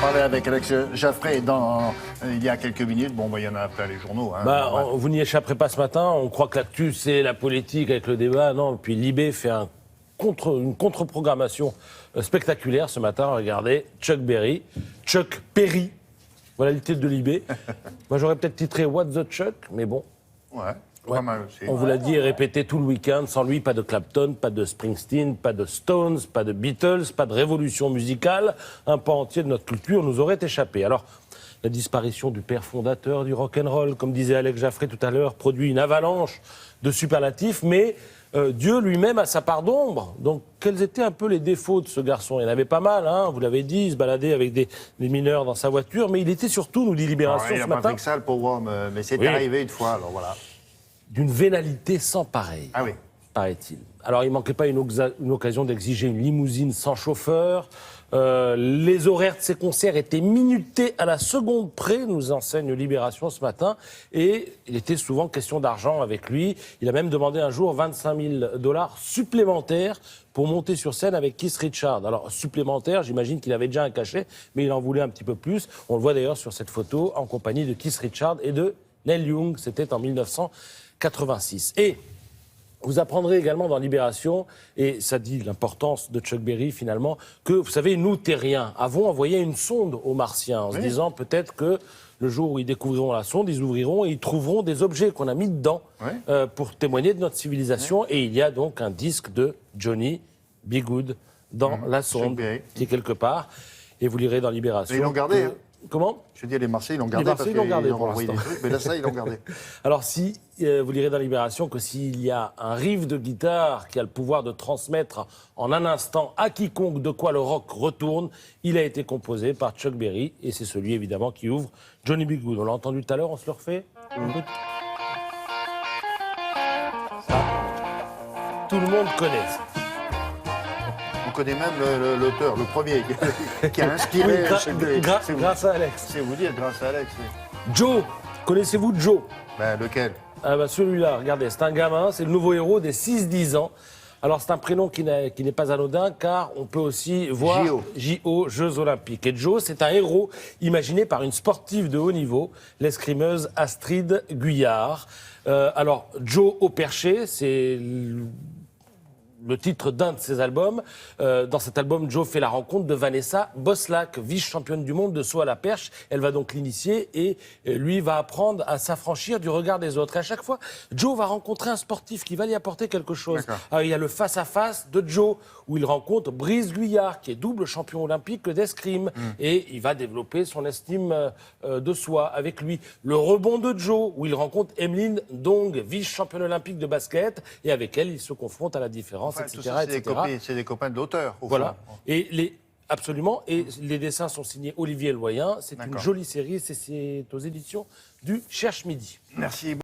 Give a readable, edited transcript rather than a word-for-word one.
parlé avec Alex Jaffray il y a quelques minutes. Bon, il y en a après les journaux. Hein. Vous n'y échapperez pas ce matin. On croit que l'actu, c'est la politique avec le débat. Non, puis Libé fait une contre-programmation spectaculaire ce matin. Regardez, Chuck Perry. Voilà le titre de Libé. Moi, j'aurais peut-être titré What the Chuck, mais bon. Ouais. Pas mal aussi. On vous l'a dit et répété tout le week-end. Sans lui, pas de Clapton, pas de Springsteen, pas de Stones, pas de Beatles, pas de révolution musicale. Un pan entier de notre culture nous aurait échappé. Alors, la disparition du père fondateur du rock'n'roll, comme disait Alex Jaffray tout à l'heure, produit une avalanche de superlatifs, mais Dieu lui-même a sa part d'ombre. Donc, quels étaient un peu les défauts de ce garçon? Il y en avait pas mal, hein, vous l'avez dit, il se baladait avec des mineurs dans sa voiture, mais il était surtout, nous dit Libération ce matin... Il n'a pas fait que ça, le pauvre homme, mais c'est arrivé une fois, alors voilà. D'une vénalité sans pareil, paraît-il. Alors, il ne manquait pas une occasion d'exiger une limousine sans chauffeur. Les horaires de ses concerts étaient minutés à la seconde près, nous enseigne Libération ce matin. Et il était souvent question d'argent avec lui. Il a même demandé un jour 25 000 $ supplémentaires pour monter sur scène avec Keith Richards. Alors, supplémentaire, j'imagine qu'il avait déjà un cachet, mais il en voulait un petit peu plus. On le voit d'ailleurs sur cette photo en compagnie de Keith Richards et de Neil Young. C'était en 1986. Et vous apprendrez également dans Libération, et ça dit l'importance de Chuck Berry finalement, que, vous savez, nous, terriens, avons envoyé une sonde aux Martiens en se disant peut-être que le jour où ils découvriront la sonde, ils ouvriront et ils trouveront des objets qu'on a mis dedans pour témoigner de notre civilisation. Et il y a donc un disque de Johnny B. Goode dans la sonde, qui est quelque part. Et vous lirez dans Libération. Et ils l'ont gardé, hein. Comment? Je dis, les Marseillais, ils l'ont gardé parce qu'ils l'ont gardé pour l'instant. Mais là, ça, ils l'ont gardé. Alors, si vous lirez dans Libération que s'il y a un riff de guitare qui a le pouvoir de transmettre en un instant à quiconque de quoi le rock retourne, il a été composé par Chuck Berry et c'est celui, évidemment, qui ouvre Johnny B. Goode. On l'a entendu tout à l'heure, on se le refait Ça, tout le monde connaît ça. On connaît même l'auteur, le premier, qui a inspiré Chuck Berry. Grâce à Alex. C'est vous dire, grâce à Alex. Joe, connaissez-vous Joe? Lequel? Celui-là, regardez, c'est un gamin, c'est le nouveau héros des 6-10 ans. Alors, c'est un prénom qui n'est pas anodin, car on peut aussi voir J.O., Jeux Olympiques. Et Joe, c'est un héros imaginé par une sportive de haut niveau, l'escrimeuse Astrid Guyard. Alors, Joe au perché, c'est le titre d'un de ses albums. Dans cet album, Joe fait la rencontre de Vanessa Boslack, vice-championne du monde de saut à la perche. Elle va donc l'initier et lui va apprendre à s'affranchir du regard des autres. Et à chaque fois, Joe va rencontrer un sportif qui va lui apporter quelque chose. Alors, il y a le face-à-face de Joe, où il rencontre Brice Guyard, qui est double champion olympique d'escrime. Et il va développer son estime de soi avec lui. Le rebond de Joe, où il rencontre Emeline Dong, vice-championne olympique de basket. Et avec elle, il se confronte à la différence. Tout ça, c'est des copains de l'auteur. Voilà. Et absolument. Et les dessins sont signés Olivier Loyen. C'est une jolie série. C'est aux éditions du Cherche Midi. Merci.